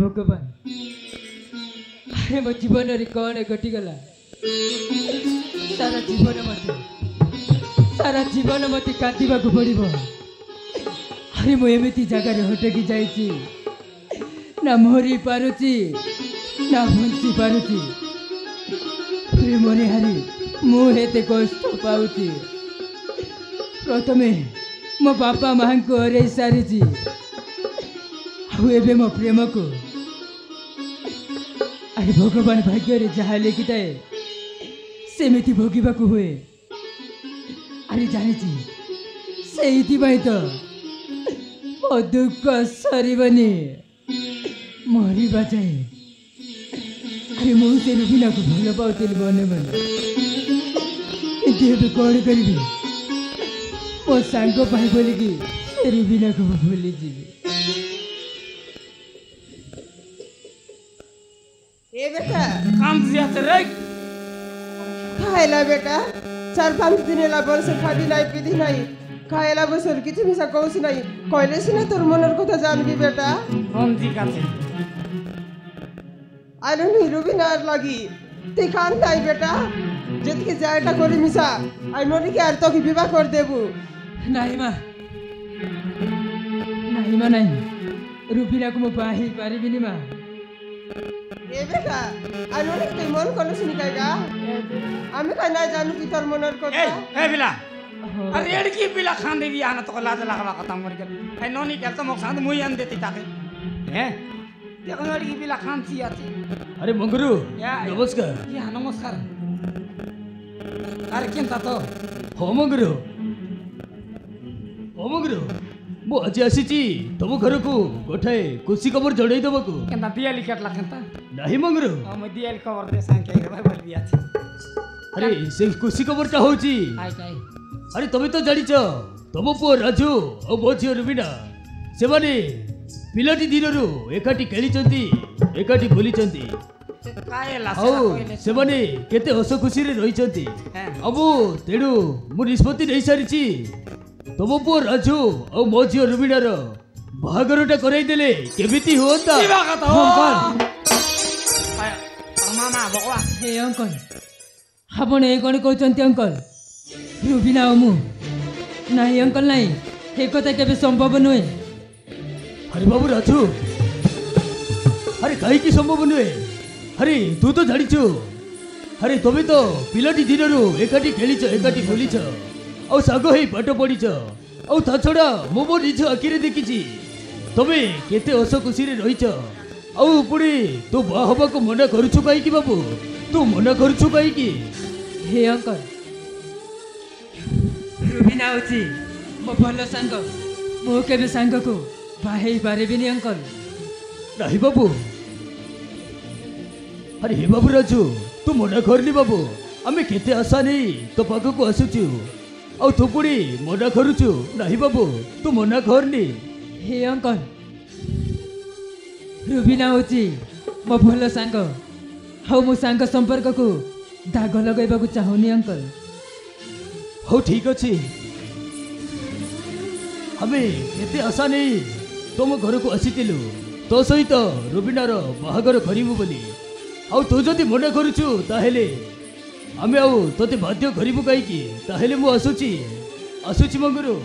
भगवान अरे मो जीवन रे कौन घटीगला सारा जीवन मत काटिबा को पड़िबो। अरे मो एमिति जगह हटकी जाइछि ना मरी पारुछि ना बंची पारुछि। अरे मोरे हरी मु हेते कष्ट पाउछि। प्रथमे मो बापा माँ को हरई सारी आबे मो प्रेम को अरे भगवान भाग्य रे जहाँ लिखि थाए सेमिति भोगिबा को हुए। अरे जानी से तो मो दुख सरीबनी मरिबा जाए। अरे मु से रुबिना को भल पाउଥିଲି बने बने किंतु कौन करी मो सांग पाई बोलिकी से रुबिना को भूली जीवी। ए बेटा काम दिया रे खाएला बेटा 4-5 दिन ला बरस खादी नहीं पीधी नहीं खाएला बसर किछि मिसा कौस नहीं कहले सिना तोर मनर कथा जानबी बेटा। कौन जी काছে आलो नी रुबिनार लगी ते कान ताई बेटा जेतके जायटा करी मिसा आई मनी के आर तो की विवाह कर देबू। नहीं माँ नहीं रुबिना को मो पाही पारिबिनी माँ। ए बेटा आलो नी ते मन कोन सुनि कायगा आमी काय ना जानू की तोर मनर कथा। ए बिला अरे एड़की बिला खान देवी आना तो लाज लागला खत्म कर गेल ए नोनी के तो मो सांद मुई आन देती ताके हैं देखो एड़की बिला खान सी आती। अरे मंगरू या नमस्कार। या नमस्कार अरे केनता तो हो मंगरू मु आज आसी तुम घर को गोठाए खुशी खबर जड़े देवको। केनता दियाली केटला केनता नहीं मंगरू हम दियाली खबर दे सांग के भाई बोल बिया छी। अरे से खुशी खबरटा होची आइ काई अरे तुम तो जानिछ तुम पु राजू और मो झियो रुबिना से माने पिलाटी दिनरू एकाठी खेली एकाठी बुलीचंती कायला से माने केते हस खुशी रे रहिचंती। अब तेणु मु निष्पत्ति नहीं सारी तुम पु राजू और मो झियो रुबिनार बाहागरटा कराई देले केमिति होता। मामा बकवा हे अंकल आपण ए कौन कहते अंकल रुबिना मु नहीं अंकल नहीं हे कथा केबे संभव नुहे। अरे बाबू राजू अरे कहीं की संभव नुहे। अरे तू तो जानिछु अरे तुम तो पिलाटी दिनरू एकाठी खेलीच एकाठी बुलीच और साग ही पाठ पढ़ीच और ता छड़ा मो मो निज आखिरे देखी तुमे केते हस खुशी रे रहीच और पुणी तू बा हबा को मना करूछु कहीं बाबू तू मना करूछु कहीं। हे अंकल रुबिना होची मो भल सांग मो केबे सांग को बाहेई पारिबिनी अंकल। नहीं बाबू अरे हे बाबू राजू तू मना करनी बाबू आमे केते आशा नहीं तो पाख को आसुचु और तू पुणी मना करूचु। नहीं बाबू तू मना करनी। हे अंकल रुबिना होची मो भल सांग हाउ मो सांग संपर्क को दाग लगाइबा को चाहूनी अंकल। हो ठीक अच्छे हमें एते आशा नहीं तुम घर को आसीलु तो सहित रुबिनार बाहागर करू बोली आउ तू जदि मना करूचु ताहेले आमे आउ तोते बाध्य करू कहीं ताहेले मु आसुची मंगरू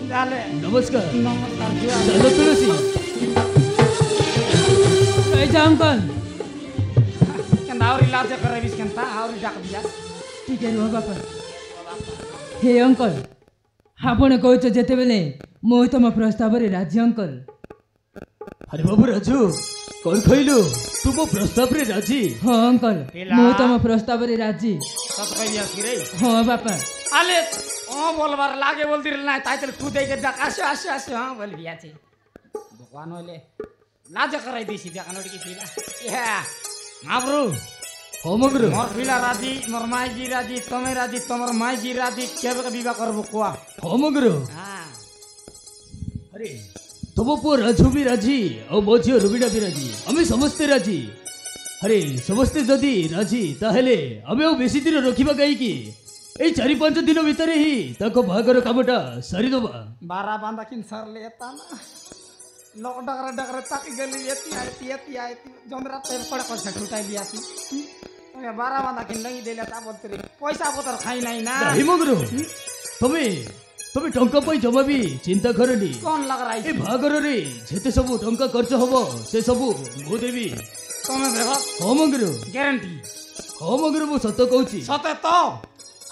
नमस्कार चलो तुलसी जा अंकल केनता और इलाज करबिस केनता और डाक दिया ठीक है बापा। हे अंकल आपण कहछ जेते बेले मो तम प्रस्ताव रे राजी अंकल। अरे बाबू राजू कौन कहलु तू मो प्रस्ताव रे राजी। हाँ अंकल मो तम प्रस्ताव रे राजी। सत कहिया रे हाँ बापा आले ओ बोलबार लागे बोल दिल ना ताइतल तू दे के देख आसो हां बोल बिया छी भगवान होले लाज कराई देसी देख नोट की फिला या माबरू हो मंगरू मोर फिला राजी मोर माई जी राजी तमे राजी तमर माई जी राजी केबे विवाह करबो कोआ। हो मंगरू हां अरे तुम पु राजू भी राजी और मो झियो रुबिना भी राजी आमे समस्ते राजी। अरे समस्ते जदि राजी ताहेले आमे और बेसी दिन रखिबा कहीं ए 4-5 दिन भितर ही ताको बाहागर कामटा सारी दबा। 12 बांधा किन सर लेता ना लोक डगरे ताकि गली येती जमरा पे पड़े को छुटाई लिया थी 12 बांधा किन लगी देला ता बोलते रे पैसा पतर खाई नहीं ना नहीं मगरो तमे तमे टंका पाई जमा भी चिंता करनी कौन लग रहा ए है भागर रे जेते सबु टंका खर्च हबो से सबु मो देवी तुम देखो हां मगरो गारंटी हां मगरो मो सत कहूची सते तो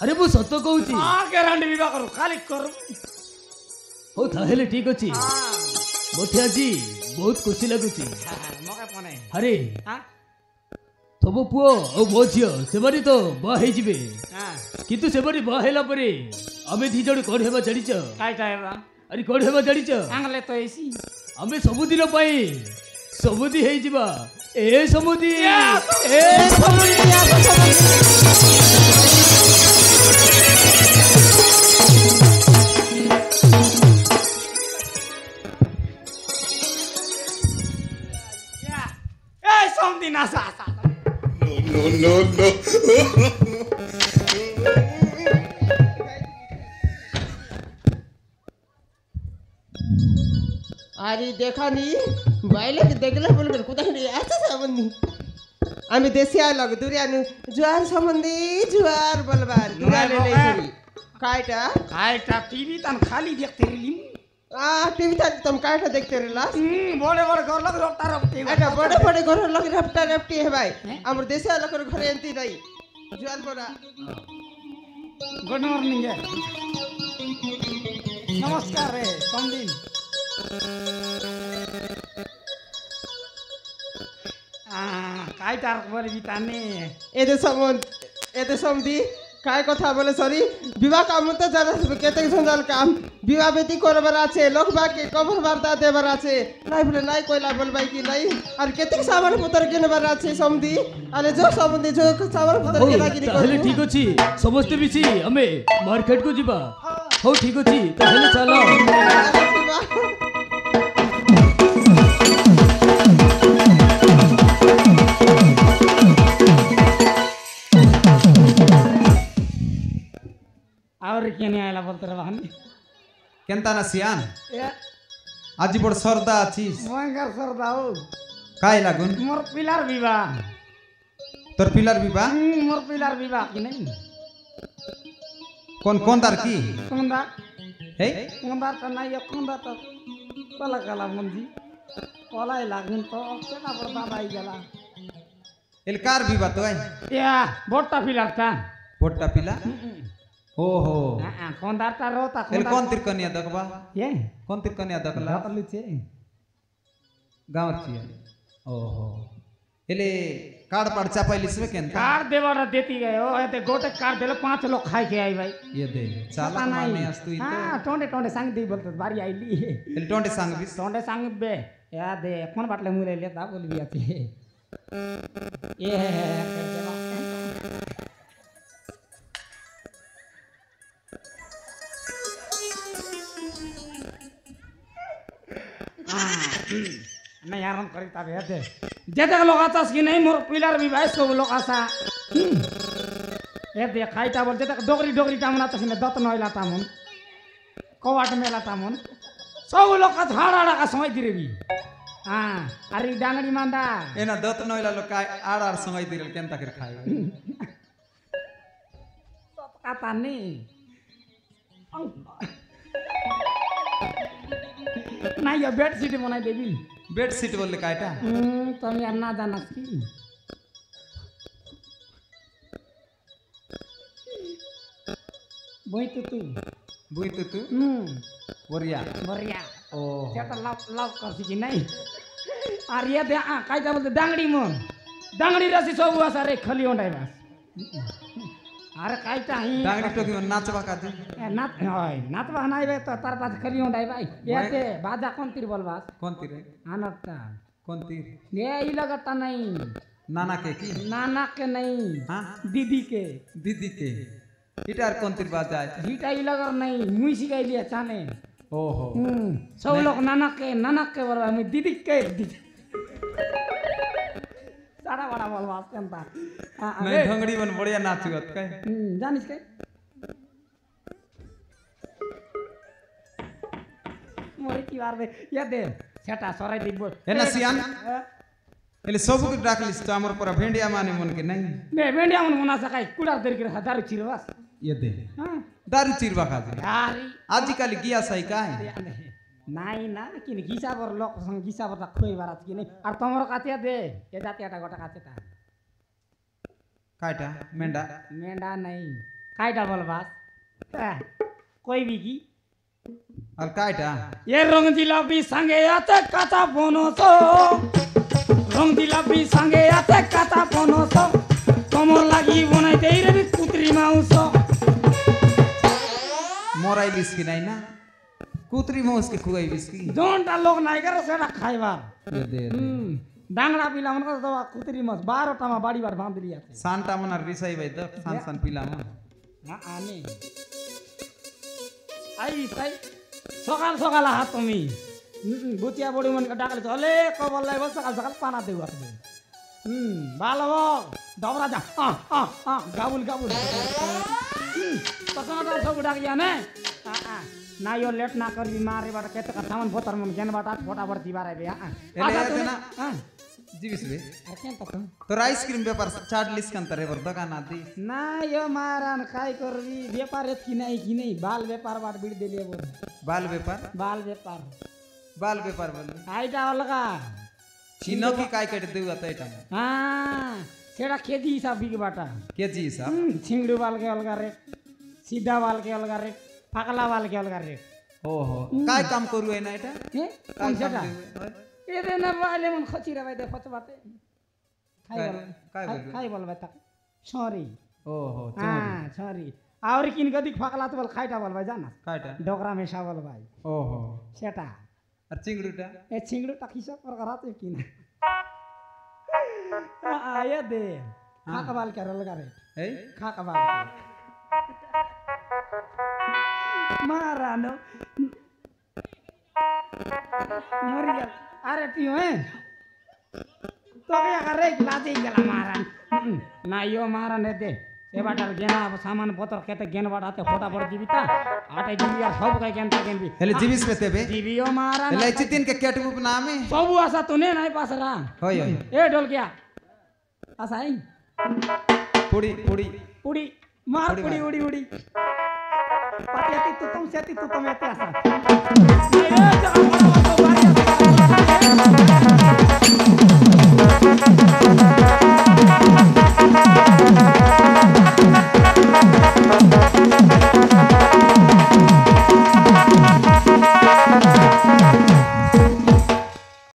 अरे मो सत कहूची हां गारंटी विवाह करू खाली करू हो ताहेले ठीक अछि हां मोथे आजी बहुत खुशी लागुची मके पने अरे हां तब पुओ और मो झियो सेबारी तो बा हे जिबे हां किंतु सेबारी बा हेला परे आमे दी जण कोड हेबा जड़ीच काईटा हेबा अरे कोड हेबा जड़ीच आंगले तो एसी आमे सबुदिन पाई सबुदी हे जिबा ए समुदी ए ए समदी ना सा No. अरे देखा नी बाइले के देखले बोलकर कुदा नहीं ऐसा संबंधी आम्ही देशी आलो दुरियानु जुआर संबंधी जुआर बोलबार दुरिया ले लेकरी कायटा काईटा टीवी तन खाली देखते रही टीवी था तुम कायटा देखते रहला बड़े बड़े घर लग रफ्ता रफ्ती एटा बड़े बड़े घर लग रफ्ता रफ्ती है भाई हमर देशी आलो कर घरे एंती नहीं जुआर बोला गुड मॉर्निंग है नमस्कार रे समदिन काईटा बोले बिताने एते समधी काय কথা বলে সরি বিবাহ কাম তো জানা কেতে সঞ্জাল কাম বিবাহ বেটি করবার আছে লোক বাকে কবর বার্তা দেবার আছে নাই বলে নাই কইলা বলবাই কি নাই আর কেতে সামান পত্র কিনবার আছে সমধি আরে जो সমধি जो সামান পত্র কিনা কিনি তাহলে ঠিক ଅଛି ସମସ୍ତେ ମିଶି ଆମେ ମାର୍କେଟ କୁ ଯିବା ହଉ ଠିକ ଅଛି ତାହେଲେ ଚାଲ और केने आयला बोलते रे बहन केंता ना सियान ए আজি বড় সরদা আছিস भयंकर सरदाऊ কাই লাগুন मोर पिलर विवाह তোর পিলার বিবাহ मोर पिलर विवाह कि नहीं কোন কোন তার কি कुंदा हे कुंदा तो नहीं कुंदा तो कला कला मंदी कलाई लागुन तो केना बड़दा बाई गेला এল কার বিবাহ তো या बोटा पिलर था পোটটা পিলা ओहो कुंदा ता रोता এল কোন তীর কনিয়া দেখবা ये কোন তীর কনিয়া দেখলা लू छे গাঁव চিয়া ओहो এলে কার্ড পাড় চাপাইলিস বে কেন कार देवारा देती गए ओ एते गोटे कार देले 5 लोग खाई के आई भाई ये दे चाला माने अस्तु इतो हां टोंडे टोंडे संग दी बोलते बारी आईली এল টন্ডে सांग बिस टोंडे संग बे या दे कोन बाटले मुले लेता बोल भी आती ये कर देवा नहीं आराम करी तब हेते जेते लोग आतास कि नहीं मोर पिलर भी भाई सब लोग आसा हे दे खाइता बोल जेते डोगरी डोगरी टामना तसिने दत नइला तामन कवाट मेला तामन सब लोग का झाड़ा का समय दिरे भी हां अरे डांगड़ी मांदा एना दत नइला लो काय आर आर समय दिरल केनता कर खाय आता नहीं ना ये बेड शीट बनाई देबी बेड शीट बोले कायटा तुम यार ना जानस की बोई तू बुई तू वरिया बढ़िया ओ त्यात लव लव करसी की नहीं और ये दे काय जा बोलते डांगड़ी मन डांगड़ी रसी सब आसा रे खली होंडाय बस अरे काय चाही डांगरी टोकी में नाचबा का दे नाच होय नाचबा नाही बे तो तार पास खली होंडाय भाई ये दे बाजा कोन तीर बोलबास कौन तीर है आनता कौन तीर ये ई लगता नहीं नाना के की नाना के नहीं हां दीदी के दीदी के गिटार कौन तीर बाजा है हिटा ई लगर नहीं मुई सिखाई लिया चाने ओहो सब लोग नाना के बोलबा मैं दीदी के दीदी सारा बड़ा बोलबास केनता नहीं ढंगड़ी मन बढ़िया नाचुत काय जानिस के मोरी की बार दे ये दे সেটা সরাই দিব এনা সিয়ান এলে সবুকে ডাকলিস তো আমার পরা ভেন্ডিয়া মানে মন কে নাই বেন্ডিয়া মন মনা সাকাই কুড়ার দেরকে হাজার চিরবাস ये दे হ্যাঁ दारू चिरवा खाजे আরে आजकल गिया सही का है নাই না কিনে গিসাবর লোক সঙ্গে গিসাবরটা খুঁই বারাত কিনে আর তোমার কাছে দে এ জাতীয়টা গোটা কাছেটা काटा मेंढा মেন্ডা নাই কাইটা বলবাস কইবি কি और काटा এ রং জিলাপি সঙ্গে আছে কাঁচা বনস রং জিলাপি সঙ্গে আছে কাঁচা বনস তোমার লাগি বনাই দেই রে কুতরি মাংস मोराई बिस्की नहीं ना कुतरी मोस के खुआई बिस्की जोनटा लोक নাই করে সেটা খাইবার ये दे ডাংরা পিলা মন করে দেওয়া কুতরি মাছ 12টা মা বাড়িবার বাঁধলি আছে सांटा मना रिसाई भाई तो सान सान पिला मन না আনে আই তাই সকাল সকাল হাত তুমি বুচিয়া বড়ি মনকে ডাকলে চলে কবল লাইব সকাল সকাল পানা দেব আসবে ভালো দবরা যা গাবুল গাবুল পছন্দ সব ডাকিয়া নে না यो लेट ना करबी मारे बाटा केते का सामान भोतर मन गेन बाटा फटाफट दिबारे बे एले याते ना जीविस बे केन त तो आइसक्रीम व्यापार चाट लिस कंतरे बर दुकान आती ना यो मारान काय करबी व्यापार की नहीं बाल व्यापार बाट बिड़ देलिए बोल बाल व्यापार बाल व्यापार बोल आइटा अलगा चिनो की काय कट देउ आता एटा हाँ सेड़ा केजी हिसाब बिक बाटा के जी साहब छिंगड़ू बाल के अलगा रेट सीधा बाल के अलगा रेट फाकला बाल के अलगा रेट ओहो काय काम करू है ना एटा हे कौन सेटा ए रे ना वाले मन खची रे भाई दे फच बाटे खाई बोल भाई तक सॉरी ओहो हाँ सॉरी और किन गदी फाकला तो बोल खाइटा बोल भाई जाना काटा डोकरा में बोल भाई ओहो सेटा और चिंगड़ूटा ए छिंगड़ू टाकी सब पर कराते किन आया दे खाका बाल के अलगा रेट ए खाका बाल मारानो मरिया अरे पियो है तो क्या कर रहे लाते गला मारन ना यो मारन दे ए बाटर गेना सामान बोतर केते गेन बाटाते फोटा पड़ जीविता आटे जीविया सब का गेन गेन भी हेले जीविस पे तेबे जीवियो मारन हेले चितिन के केटबुक नाम है सब आसा तूने नहीं पासरा होय होय ए ढोल क्या आसा है पुड़ी पुड़ी उड़ी मार उड़ी उड़ी उड़ी पाती तू तुम सेती तू तुम ऐसे आसा